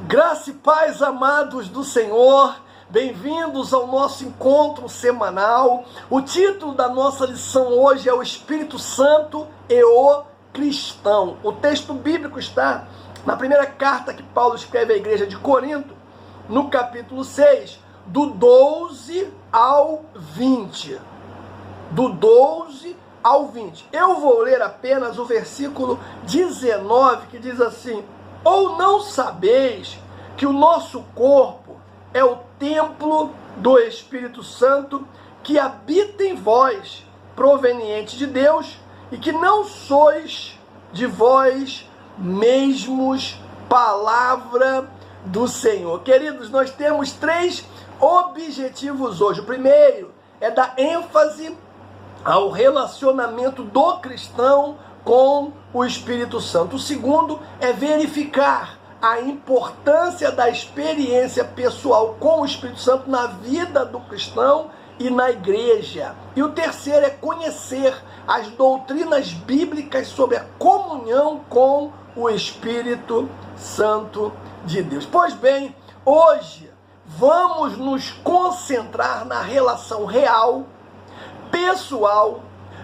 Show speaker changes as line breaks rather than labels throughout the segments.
Graça e paz, amados do Senhor, bem-vindos ao nosso encontro semanal. O título da nossa lição hoje é o Espírito Santo e o Cristão. O texto bíblico está na primeira carta que Paulo escreve à igreja de Corinto, no capítulo 6, do 12 ao 20. Do 12 ao 20. Eu vou ler apenas o versículo 19, que diz assim: ou não sabeis que o nosso corpo é o templo do Espírito Santo que habita em vós, proveniente de Deus, e que não sois de vós mesmos? Palavra do Senhor. Queridos, nós temos 3 objetivos hoje. O primeiro é dar ênfase ao relacionamento do cristão com o Espírito Santo. O segundo é verificar a importância da experiência pessoal com o Espírito Santo na vida do cristão e na igreja. E o terceiro é conhecer as doutrinas bíblicas sobre a comunhão com o Espírito Santo de Deus. Pois bem, hoje vamos nos concentrar na relação real, pessoal,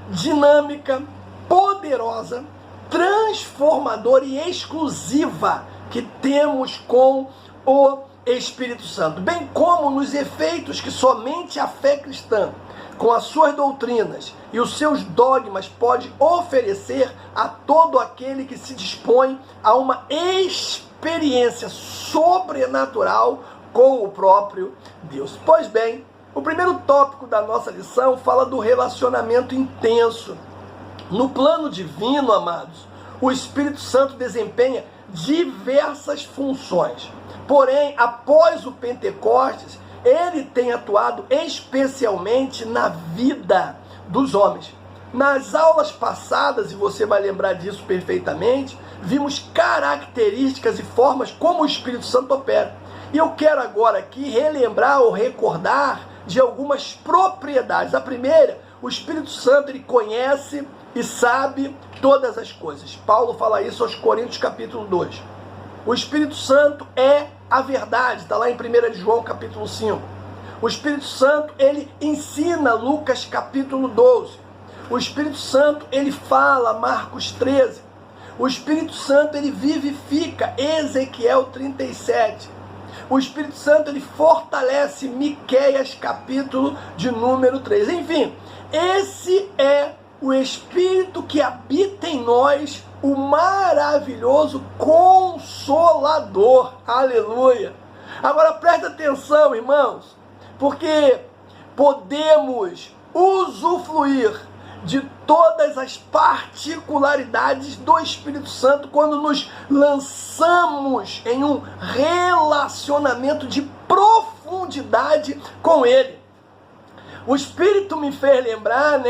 dinâmica, poderosa, transformadora e exclusiva que temos com o Espírito Santo, bem como nos efeitos que somente a fé cristã, com as suas doutrinas e os seus dogmas, pode oferecer a todo aquele que se dispõe a uma experiência sobrenatural com o próprio Deus. Pois bem, o primeiro tópico da nossa lição fala do relacionamento intenso. No plano divino, amados, o Espírito Santo desempenha diversas funções. Porém, após o Pentecostes, ele tem atuado especialmente na vida dos homens. Nas aulas passadas, e você vai lembrar disso perfeitamente, vimos características e formas como o Espírito Santo opera. E eu quero agora aqui relembrar ou recordar de algumas propriedades. A primeira, o Espírito Santo, ele conhece e sabe todas as coisas. Paulo fala isso aos Coríntios capítulo 2. O Espírito Santo é a verdade, está lá em 1 João capítulo 5. O Espírito Santo, ele ensina, Lucas capítulo 12. O Espírito Santo, ele fala, Marcos 13. O Espírito Santo, ele vivifica, Ezequiel 37. O Espírito Santo, ele fortalece, Miqueias capítulo de número 3. Enfim, esse é o Espírito que habita em nós, o maravilhoso Consolador. Aleluia! Agora presta atenção, irmãos, porque podemos usufruir de todas as particularidades do Espírito Santo quando nos lançamos em um relacionamento de profundidade com Ele. O Espírito me fez lembrar,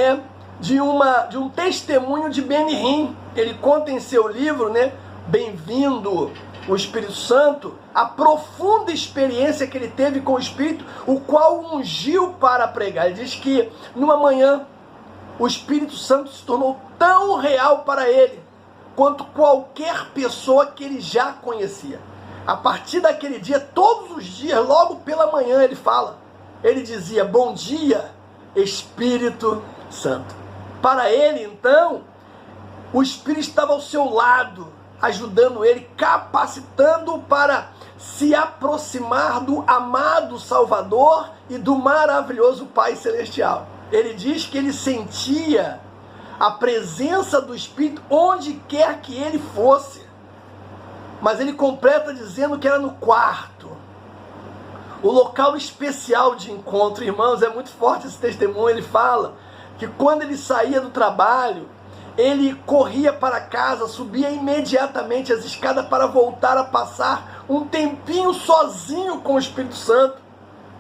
de um testemunho de Benihim. Ele conta em seu livro, Bem-vindo o Espírito Santo, a profunda experiência que ele teve com o Espírito, o qual o ungiu para pregar. Ele diz que numa manhã o Espírito Santo se tornou tão real para ele quanto qualquer pessoa que ele já conhecia. A partir daquele dia, todos os dias, logo pela manhã, ele dizia: bom dia, Espírito Santo. Para ele, então, o Espírito estava ao seu lado, ajudando ele, capacitando-o para se aproximar do amado Salvador e do maravilhoso Pai Celestial. Ele diz que ele sentia a presença do Espírito onde quer que ele fosse. Mas ele completa dizendo que era no quarto, o local especial de encontro. Irmãos, é muito forte esse testemunho. Ele fala que quando ele saía do trabalho, ele corria para casa, subia imediatamente as escadas para voltar a passar um tempinho sozinho com o Espírito Santo.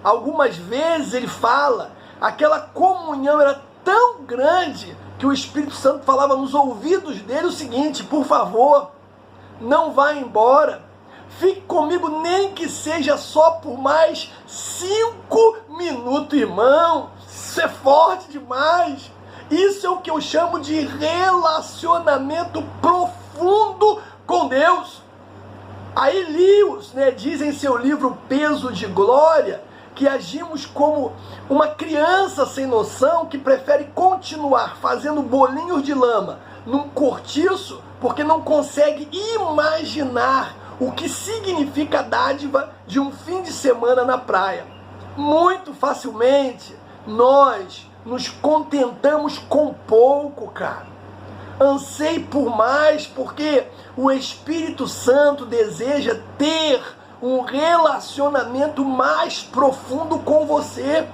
Algumas vezes ele fala, aquela comunhão era tão grande que o Espírito Santo falava nos ouvidos dele o seguinte: por favor, não vá embora, fique comigo, nem que seja só por mais 5 minutos, irmão. Isso é forte demais. Isso é o que eu chamo de relacionamento profundo com Deus. Aí Lewis, diz em seu livro Peso de Glória, que agimos como uma criança sem noção que prefere continuar fazendo bolinhos de lama num cortiço porque não consegue imaginar o que significa a dádiva de um fim de semana na praia. Muito facilmente nós nos contentamos com pouco, cara. Anseie por mais, porque o Espírito Santo deseja ter um relacionamento mais profundo com você.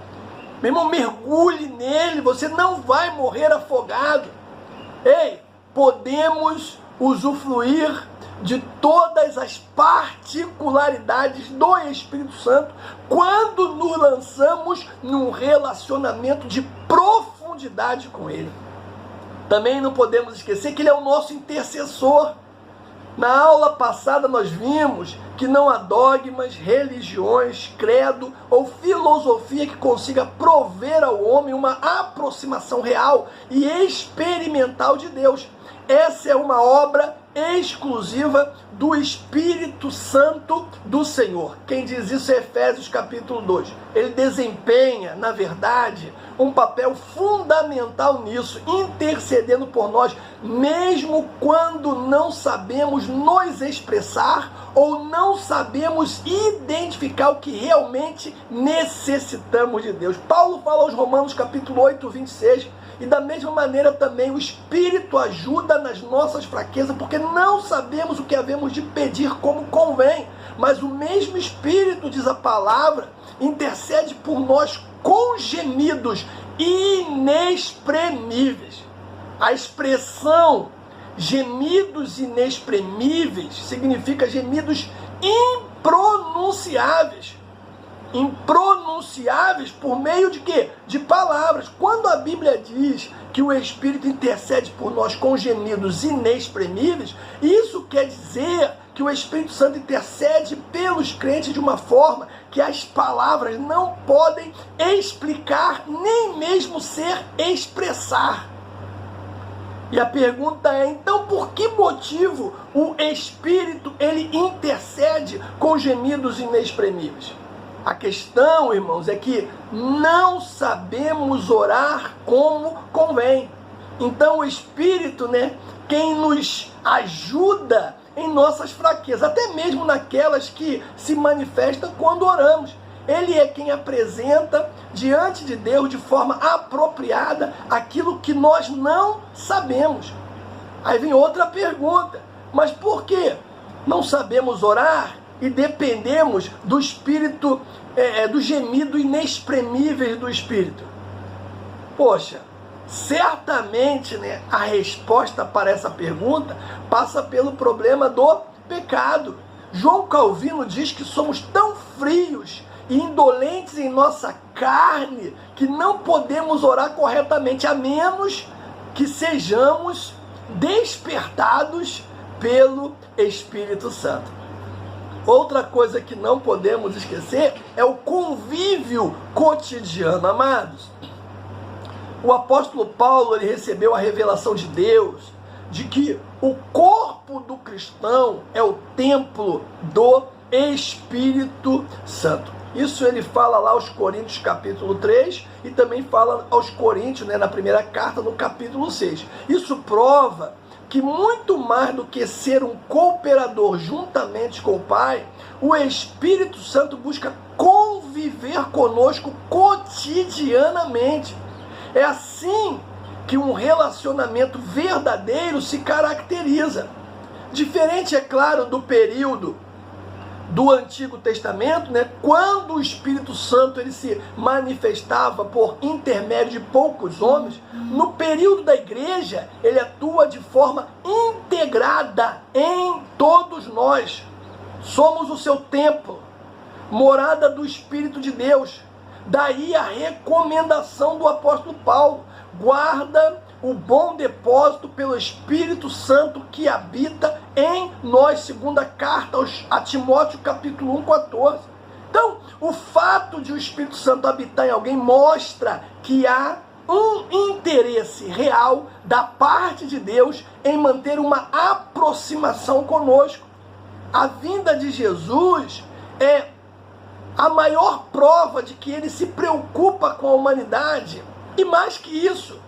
Meu irmão, mergulhe nele, você não vai morrer afogado. Ei, podemos usufruir de todas as particularidades do Espírito Santo quando nos lançamos num relacionamento de profundidade com ele. Também não podemos esquecer que ele é o nosso intercessor. Na aula passada nós vimos que não há dogmas, religiões, credo ou filosofia que consiga prover ao homem uma aproximação real e experimental de Deus. Essa é uma obra exclusiva do Espírito Santo do Senhor. Quem diz isso é Efésios capítulo 2. Ele desempenha, na verdade, um papel fundamental nisso, intercedendo por nós, mesmo quando não sabemos nos expressar ou não sabemos identificar o que realmente necessitamos de Deus. Paulo fala aos Romanos capítulo 8, 26, e da mesma maneira também o Espírito ajuda nas nossas fraquezas, porque não sabemos o que havemos de pedir como convém, mas o mesmo Espírito, diz a palavra, intercede por nós com gemidos inexprimíveis. A expressão gemidos inexprimíveis significa gemidos impronunciáveis. Impronunciáveis por meio de quê? De palavras. Quando a Bíblia diz que o Espírito intercede por nós com gemidos inexprimíveis, isso quer dizer que o Espírito Santo intercede pelos crentes de uma forma que as palavras não podem explicar, nem mesmo ser expressar. E a pergunta é, então, por que motivo o Espírito, ele intercede com gemidos inexprimíveis? A questão, irmãos, é que não sabemos orar como convém. Então o Espírito, quem nos ajuda em nossas fraquezas, até mesmo naquelas que se manifestam quando oramos. Ele é quem apresenta diante de Deus de forma apropriada aquilo que nós não sabemos. Aí vem outra pergunta, mas por que não sabemos orar e dependemos do Espírito, do gemido inexprimível do Espírito? Poxa, certamente a resposta para essa pergunta passa pelo problema do pecado. João Calvino diz que somos tão frios e indolentes em nossa carne que não podemos orar corretamente, a menos que sejamos despertados pelo Espírito Santo. Outra coisa que não podemos esquecer é o convívio cotidiano, amados. O apóstolo Paulo, ele recebeu a revelação de Deus de que o corpo do cristão é o templo do Espírito Santo. Isso ele fala lá aos Coríntios capítulo 3 e também fala aos Coríntios, na primeira carta, no capítulo 6. Isso prova que muito mais do que ser um cooperador juntamente com o Pai, o Espírito Santo busca conviver conosco cotidianamente. É assim que um relacionamento verdadeiro se caracteriza. Diferente, é claro, do período do Antigo Testamento, quando o Espírito Santo ele se manifestava por intermédio de poucos homens. No período da igreja, ele atua de forma integrada em todos nós. Somos o seu templo, morada do Espírito de Deus. Daí a recomendação do apóstolo Paulo: guarda o bom depósito pelo Espírito Santo que habita em nós, segunda carta a Timóteo, capítulo 1:14. Então, o fato de o Espírito Santo habitar em alguém mostra que há um interesse real da parte de Deus em manter uma aproximação conosco. a vinda de Jesus é a maior prova de que ele se preocupa com a humanidade. E mais que isso,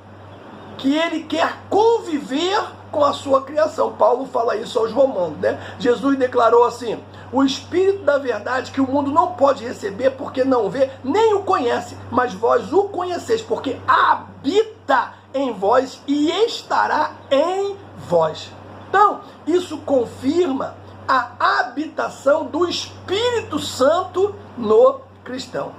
que ele quer conviver com a sua criação. Paulo fala isso aos romanos, né? Jesus declarou assim: o Espírito da verdade que o mundo não pode receber porque não vê, nem o conhece, mas vós o conheceis, porque habita em vós e estará em vós. Então, isso confirma a habitação do Espírito Santo no cristão.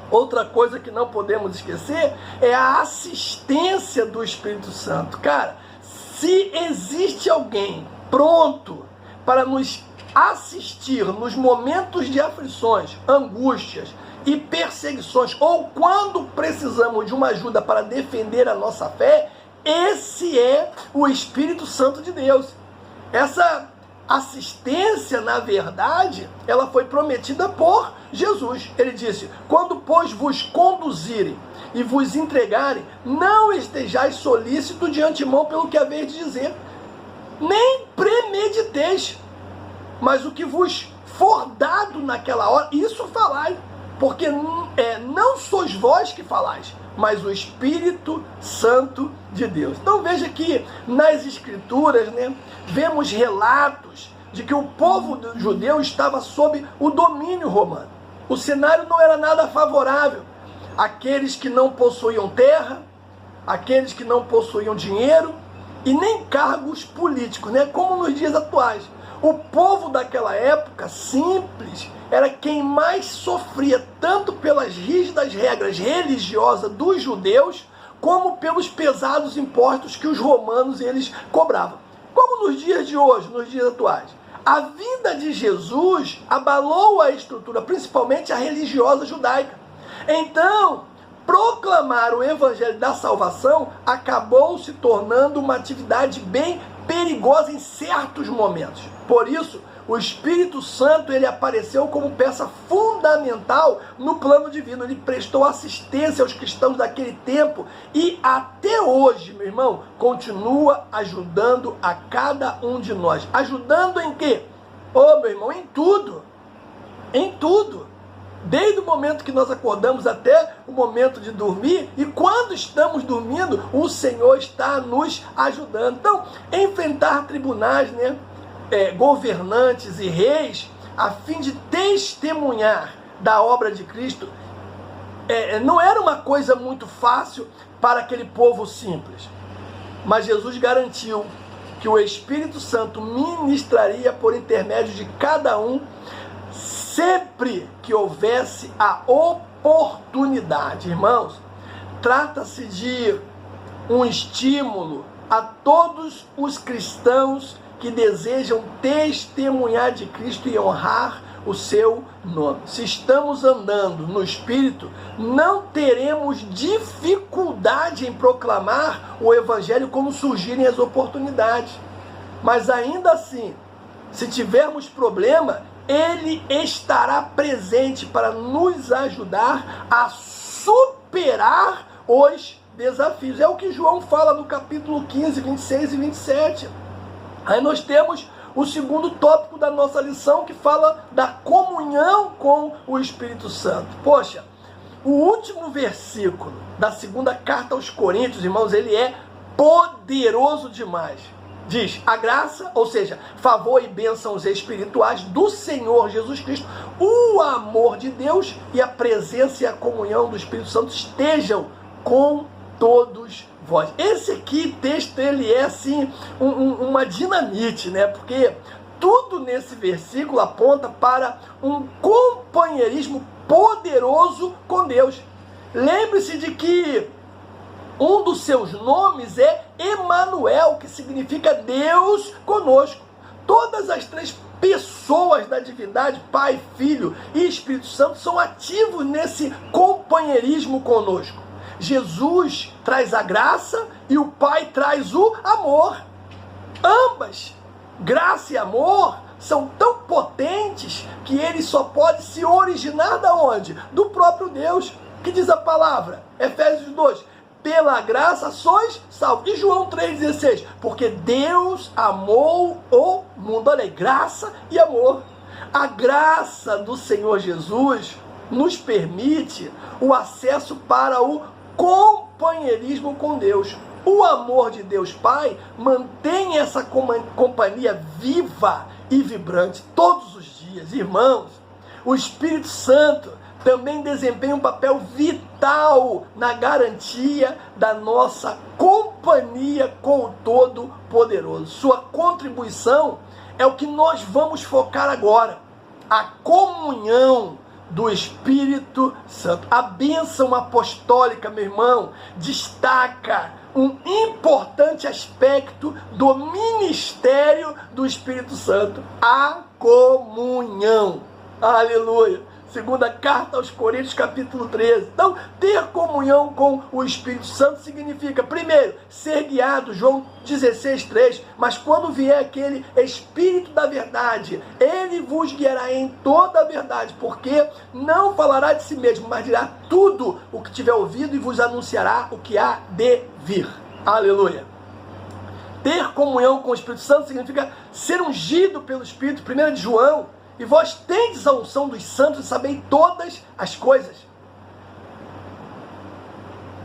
Outra coisa que não podemos esquecer é a assistência do Espírito Santo. Cara, se existe alguém pronto para nos assistir nos momentos de aflições, angústias e perseguições, ou quando precisamos de uma ajuda para defender a nossa fé, esse é o Espírito Santo de Deus. Essa assistência, na verdade, ela foi prometida por Jesus. Ele disse: quando, pois, vos conduzirem e vos entregarem, não estejais solícitos de antemão pelo que haveis de dizer, nem premediteis, mas o que vos for dado naquela hora, isso falai, porque não sois vós que falais, mas o Espírito Santo de Deus. Então veja que nas Escrituras, né, vemos relatos de que o povo judeu estava sob o domínio romano. O cenário não era nada favorável. Aqueles que não possuíam terra, aqueles que não possuíam dinheiro e nem cargos políticos, né, como nos dias atuais. O povo daquela época, simples, era quem mais sofria, tanto pelas rígidas regras religiosas dos judeus, como pelos pesados impostos que os romanos eles cobravam. Como nos dias de hoje, nos dias atuais. A vinda de Jesus abalou a estrutura, principalmente a religiosa judaica. Então, proclamar o evangelho da salvação acabou se tornando uma atividade bem perigosa em certos momentos. Por isso, o Espírito Santo ele apareceu como peça fundamental no plano divino. Ele prestou assistência aos cristãos daquele tempo e até hoje, meu irmão, continua ajudando a cada um de nós. Ajudando em quê? Ô, meu irmão, em tudo. Em tudo. Desde o momento que nós acordamos até o momento de dormir, e quando estamos dormindo, o Senhor está nos ajudando. Então, enfrentar tribunais, né, governantes e reis, a fim de testemunhar da obra de Cristo, não era uma coisa muito fácil para aquele povo simples. Mas Jesus garantiu que o Espírito Santo ministraria por intermédio de cada um, sempre que houvesse a oportunidade. Irmãos, trata-se de um estímulo a todos os cristãos que desejam testemunhar de Cristo e honrar o seu nome. Se estamos andando no Espírito, não teremos dificuldade em proclamar o Evangelho quando surgirem as oportunidades. Mas ainda assim, se tivermos problema, Ele estará presente para nos ajudar a superar os desafios. É o que João fala no capítulo 15, 26 e 27. Aí nós temos o segundo tópico da nossa lição, que fala da comunhão com o Espírito Santo. Poxa, o último versículo da segunda carta aos Coríntios, irmãos, ele é poderoso demais. Diz: a graça, ou seja, favor e bênçãos espirituais do Senhor Jesus Cristo, o amor de Deus e a presença e a comunhão do Espírito Santo estejam com todos vós. Esse aqui, texto, ele é assim, uma dinamite, né? Porque tudo nesse versículo aponta para um companheirismo poderoso com Deus. Lembre-se de que um dos seus nomes é Emanuel, que significa Deus conosco. Todas as três pessoas da divindade, Pai, Filho e Espírito Santo, são ativos nesse companheirismo conosco. Jesus traz a graça e o Pai traz o amor. Ambas, graça e amor, são tão potentes que eles só podem se originar da onde? Do próprio Deus. Que diz a palavra? Efésios 2. Pela graça sois salvos. E João 3,16. Porque Deus amou o mundo. Olha aí, graça e amor. A graça do Senhor Jesus nos permite o acesso para o companheirismo com Deus. O amor de Deus Pai mantém essa companhia viva e vibrante todos os dias. Irmãos, o Espírito Santo também desempenha um papel vital na garantia da nossa companhia com o Todo-Poderoso. Sua contribuição é o que nós vamos focar agora. A comunhão do Espírito Santo. A bênção apostólica, meu irmão, destaca um importante aspecto do ministério do Espírito Santo. A comunhão. Aleluia. Segunda carta aos Coríntios, capítulo 13. Então, ter comunhão com o Espírito Santo significa, primeiro, ser guiado, João 16:3. Mas quando vier aquele Espírito da verdade, ele vos guiará em toda a verdade, porque não falará de si mesmo, mas dirá tudo o que tiver ouvido e vos anunciará o que há de vir. Aleluia. Ter comunhão com o Espírito Santo significa ser ungido pelo Espírito. 1 de João. E vós tendes a unção dos santos e sabeis todas as coisas.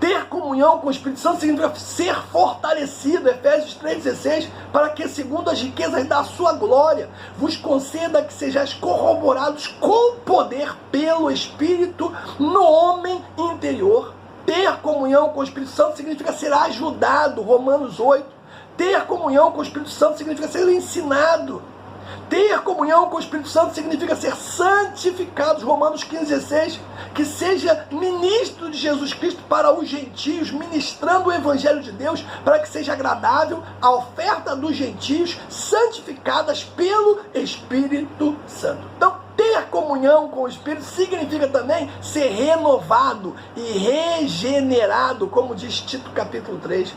Ter comunhão com o Espírito Santo significa ser fortalecido, Efésios 3,16, para que, segundo as riquezas da sua glória, vos conceda que sejais corroborados com poder pelo Espírito no homem interior. Ter comunhão com o Espírito Santo significa ser ajudado, Romanos 8. Ter comunhão com o Espírito Santo significa ser ensinado. Ter comunhão com o Espírito Santo significa ser santificados, Romanos 15:16, que seja ministro de Jesus Cristo para os gentios, ministrando o Evangelho de Deus, para que seja agradável a oferta dos gentios, santificadas pelo Espírito Santo. Então, ter comunhão com o Espírito significa também ser renovado e regenerado, como diz Tito capítulo 3.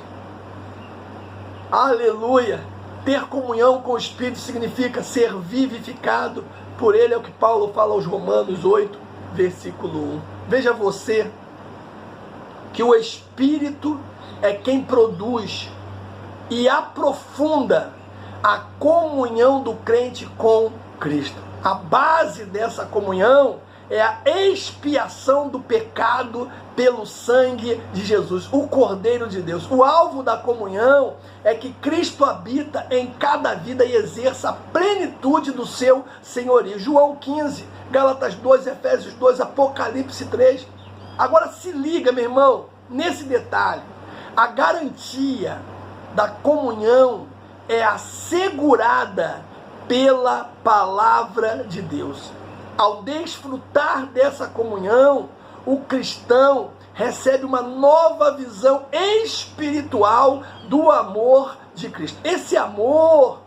Aleluia! Ter comunhão com o Espírito significa ser vivificado por ele, é o que Paulo fala aos Romanos 8, versículo 1. Veja você que o Espírito é quem produz e aprofunda a comunhão do crente com Cristo. A base dessa comunhão é a expiação do pecado pelo sangue de Jesus, o Cordeiro de Deus. O alvo da comunhão é que Cristo habita em cada vida e exerça a plenitude do seu senhorio. João 15, Gálatas 2, Efésios 2, Apocalipse 3. Agora se liga, meu irmão, nesse detalhe. A garantia da comunhão é assegurada pela palavra de Deus. Ao desfrutar dessa comunhão, o cristão recebe uma nova visão espiritual do amor de Cristo. Esse amor,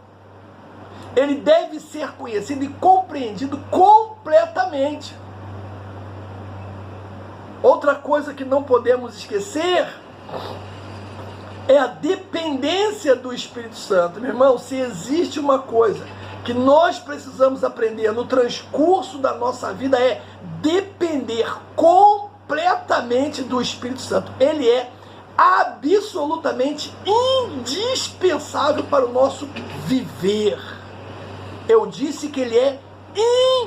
ele deve ser conhecido e compreendido completamente. Outra coisa que não podemos esquecer é a dependência do Espírito Santo. Meu irmão, se existe uma coisa que nós precisamos aprender no transcurso da nossa vida é depender completamente do Espírito Santo. Ele é absolutamente indispensável para o nosso viver. Eu disse que ele é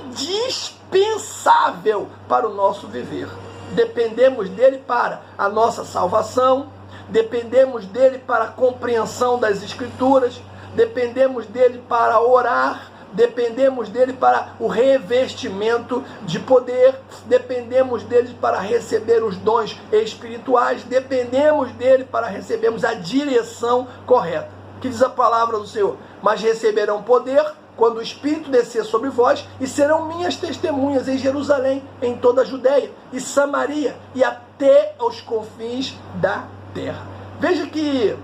indispensável para o nosso viver. Dependemos dele para a nossa salvação, dependemos dele para a compreensão das Escrituras, dependemos dele para orar, dependemos dele para o revestimento de poder, dependemos dele para receber os dons espirituais, dependemos dele para recebermos a direção correta. Que diz a palavra do Senhor: mas receberão poder quando o Espírito descer sobre vós, e serão minhas testemunhas em Jerusalém, em toda a Judeia e Samaria e até aos confins da terra. Veja que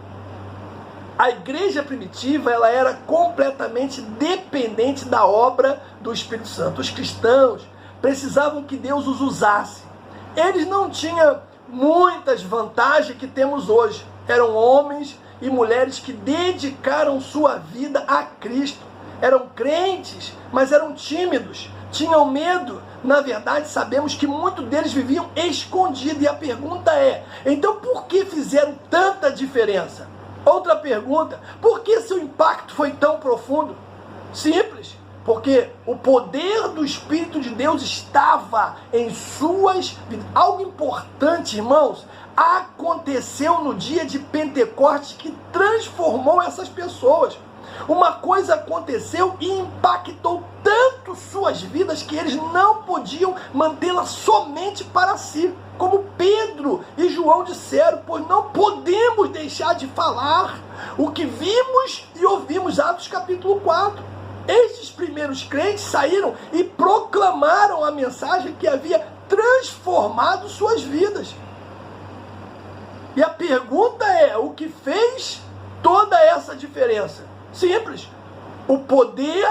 a igreja primitiva, ela era completamente dependente da obra do Espírito Santo. Os cristãos precisavam que Deus os usasse. Eles não tinham muitas vantagens que temos hoje. Eram homens e mulheres que dedicaram sua vida a Cristo. Eram crentes, mas eram tímidos, tinham medo. Na verdade, sabemos que muitos deles viviam escondidos. E a pergunta é: então por que fizeram tanta diferença? Outra pergunta: por que seu impacto foi tão profundo? Simples. Porque o poder do Espírito de Deus estava em suas vidas. Algo importante, irmãos, aconteceu no dia de Pentecostes que transformou essas pessoas. Uma coisa aconteceu e impactou tanto suas vidas que eles não podiam mantê-la somente para si. Como Pedro e João disseram, pois não podemos deixar de falar o que vimos e ouvimos. Atos capítulo 4. Estes primeiros crentes saíram e proclamaram a mensagem que havia transformado suas vidas. E a pergunta é, o que fez toda essa diferença? Simples. O poder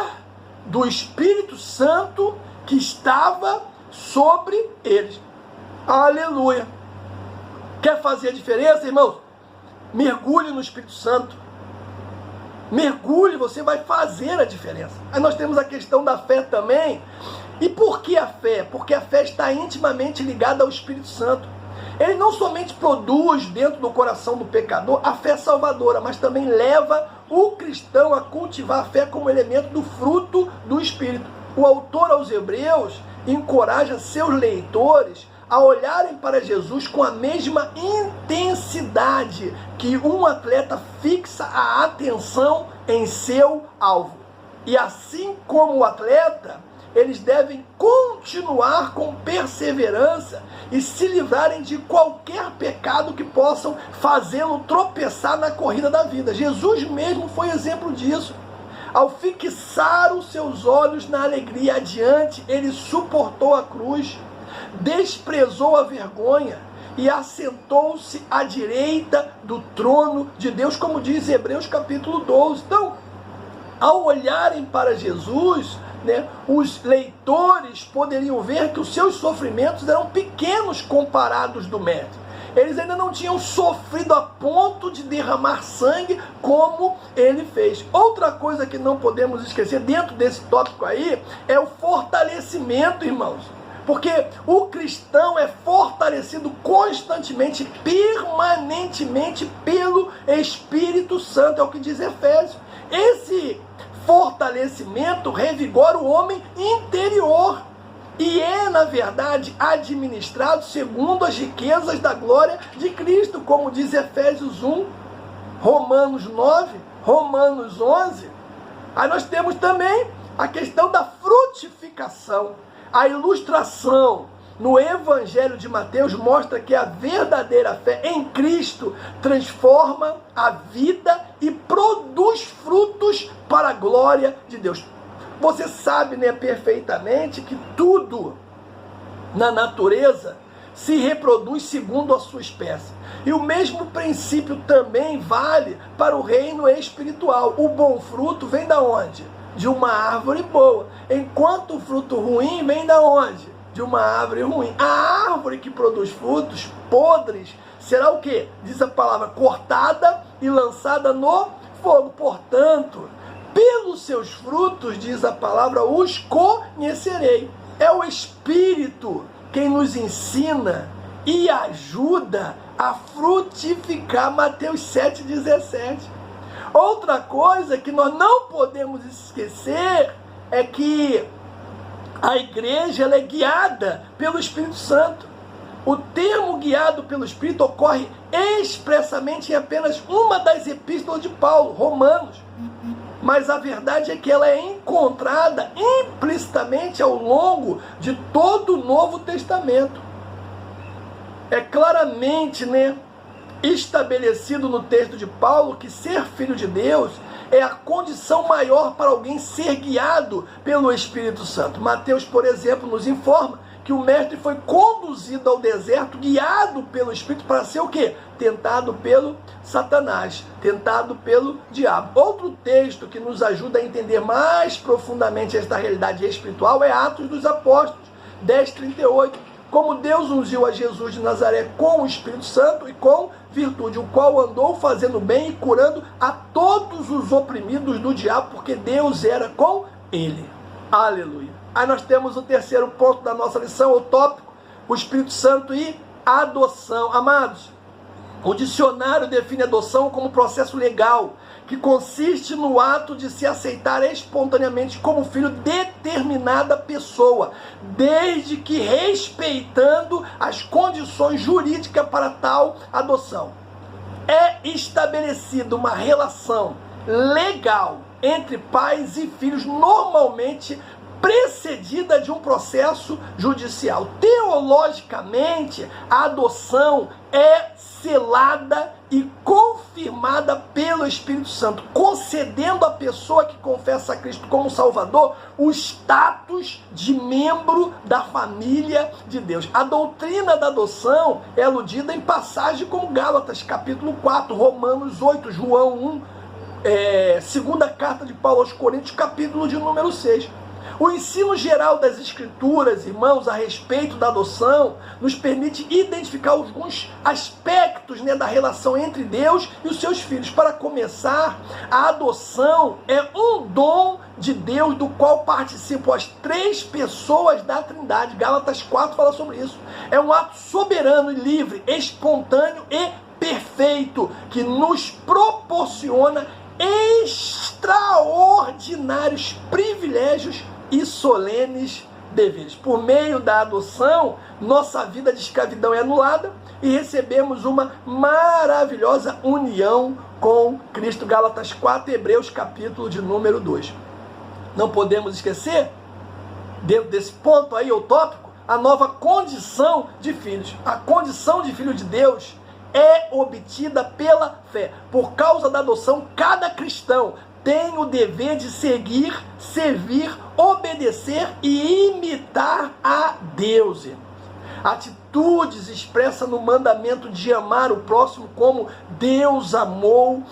do Espírito Santo que estava sobre eles. Aleluia. Quer fazer a diferença, irmãos? Mergulhe no Espírito Santo. Mergulhe, você vai fazer a diferença. Aí nós temos a questão da fé também. E por que a fé? Porque a fé está intimamente ligada ao Espírito Santo. Ele não somente produz dentro do coração do pecador a fé salvadora, mas também leva o cristão a cultivar a fé como elemento do fruto do Espírito. O autor aos Hebreus encoraja seus leitores a olharem para Jesus com a mesma intensidade que um atleta fixa a atenção em seu alvo. E assim como o atleta, eles devem continuar com perseverança e se livrarem de qualquer pecado que possam fazê-lo tropeçar na corrida da vida. Jesus mesmo foi exemplo disso. Ao fixar os seus olhos na alegria adiante, ele suportou a cruz, desprezou a vergonha e assentou-se à direita do trono de Deus, como diz Hebreus capítulo 12. Então, ao olharem para Jesus, os leitores poderiam ver que os seus sofrimentos eram pequenos comparados do Mestre. Eles ainda não tinham sofrido a ponto de derramar sangue como ele fez. Outra coisa que não podemos esquecer dentro desse tópico aí é o fortalecimento, irmãos. Porque o cristão é fortalecido constantemente, permanentemente pelo Espírito Santo, é o que diz Efésios. Esse fortalecimento revigora o homem interior e é, na verdade, administrado segundo as riquezas da glória de Cristo, como diz Efésios 1, Romanos 9, Romanos 11. Aí nós temos também a questão da frutificação. A ilustração no Evangelho de Mateus mostra que a verdadeira fé em Cristo transforma a vida e produz frutos para a glória de Deus. Você sabe, perfeitamente que tudo na natureza se reproduz segundo a sua espécie. E o mesmo princípio também vale para o reino espiritual. O bom fruto vem da onde? De uma árvore boa. Enquanto o fruto ruim vem da onde? De uma árvore ruim. A árvore que produz frutos podres será o quê? Diz a palavra, cortada e lançada no fogo. Portanto, pelos seus frutos, diz a palavra, os conhecerei. É o Espírito quem nos ensina e ajuda a frutificar. Mateus 7,17. Outra coisa que nós não podemos esquecer é que a igreja ela é guiada pelo Espírito Santo. O termo guiado pelo Espírito ocorre expressamente em apenas uma das epístolas de Paulo, Romanos. Mas a verdade é que ela é encontrada implicitamente ao longo de todo o Novo Testamento. É claramente, estabelecido no texto de Paulo que ser filho de Deus é a condição maior para alguém ser guiado pelo Espírito Santo. Mateus, por exemplo, nos informa que o mestre foi conduzido ao deserto, guiado pelo Espírito para ser o quê? Tentado pelo Satanás, tentado pelo diabo. Outro texto que nos ajuda a entender mais profundamente esta realidade espiritual é Atos dos Apóstolos, 10:38. Como Deus ungiu a Jesus de Nazaré com o Espírito Santo e com virtude, o qual andou fazendo bem e curando a todos os oprimidos do diabo, porque Deus era com ele. Aleluia. Aí nós temos o terceiro ponto da nossa lição, o tópico, o Espírito Santo e adoção. Amados, o dicionário define adoção como processo legal que consiste no ato de se aceitar espontaneamente como filho determinada pessoa, desde que respeitando as condições jurídicas para tal adoção. É estabelecida uma relação legal entre pais e filhos, normalmente precedida de um processo judicial. Teologicamente, a adoção é selada e confirmada pelo Espírito Santo, concedendo à pessoa que confessa a Cristo como Salvador o status de membro da família de Deus. A doutrina da adoção é aludida em passagens como Gálatas, capítulo 4, Romanos 8, João 1, segunda carta de Paulo aos Coríntios, capítulo de número 6. O ensino geral das Escrituras, irmãos, a respeito da adoção, nos permite identificar alguns aspectos, da relação entre Deus e os seus filhos. Para começar, a adoção é um dom de Deus do qual participam as três pessoas da Trindade. Gálatas 4 fala sobre isso. É um ato soberano e livre, espontâneo e perfeito, que nos proporciona extraordinários privilégios e solenes deveres. Por meio da adoção, nossa vida de escravidão é anulada e recebemos uma maravilhosa união com Cristo. Gálatas 4, Hebreus capítulo de número 2. Não podemos esquecer, dentro desse ponto aí, o tópico, a nova condição de filhos. A condição de filho de Deus é obtida pela fé. Por causa da adoção, cada cristão tem o dever de seguir, servir, obedecer e imitar a Deus. Atitudes expressas no mandamento de amar o próximo como Deus amou,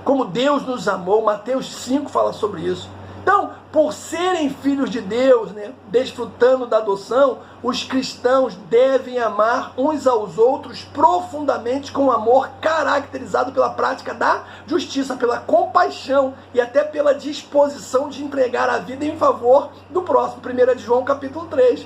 como Deus nos amou. Mateus 5 fala sobre isso. Então, por serem filhos de Deus, desfrutando da adoção, os cristãos devem amar uns aos outros profundamente com amor caracterizado pela prática da justiça, pela compaixão e até pela disposição de entregar a vida em favor do próximo. 1 João capítulo 3.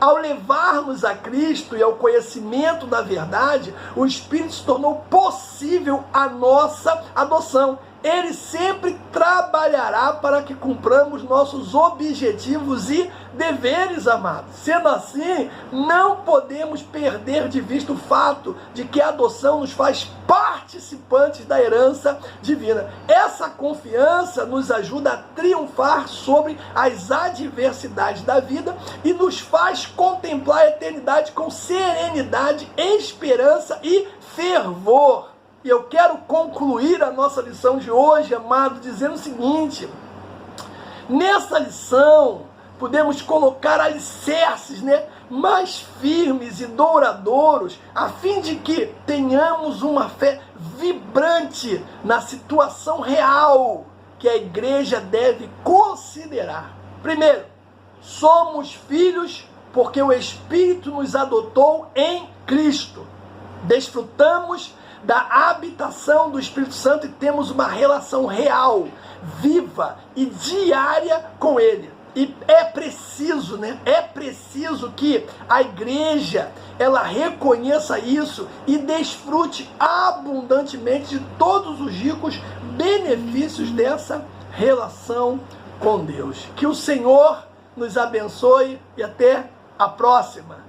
Ao levarmos a Cristo e ao conhecimento da verdade, o Espírito se tornou possível a nossa adoção. Ele sempre trabalhará para que cumpramos nossos objetivos e deveres, amados. Sendo assim, não podemos perder de vista o fato de que a adoção nos faz participantes da herança divina. Essa confiança nos ajuda a triunfar sobre as adversidades da vida e nos faz contemplar a eternidade com serenidade, esperança e fervor. E eu quero concluir a nossa lição de hoje, amado, dizendo o seguinte: nessa lição podemos colocar alicerces, mais firmes e douradouros, a fim de que tenhamos uma fé vibrante na situação real que a igreja deve considerar. Primeiro, somos filhos porque o Espírito nos adotou em Cristo. Desfrutamos da habitação do Espírito Santo e temos uma relação real, viva e diária com Ele. E é preciso, é preciso que a igreja, ela reconheça isso e desfrute abundantemente de todos os ricos benefícios dessa relação com Deus. Que o Senhor nos abençoe e até a próxima.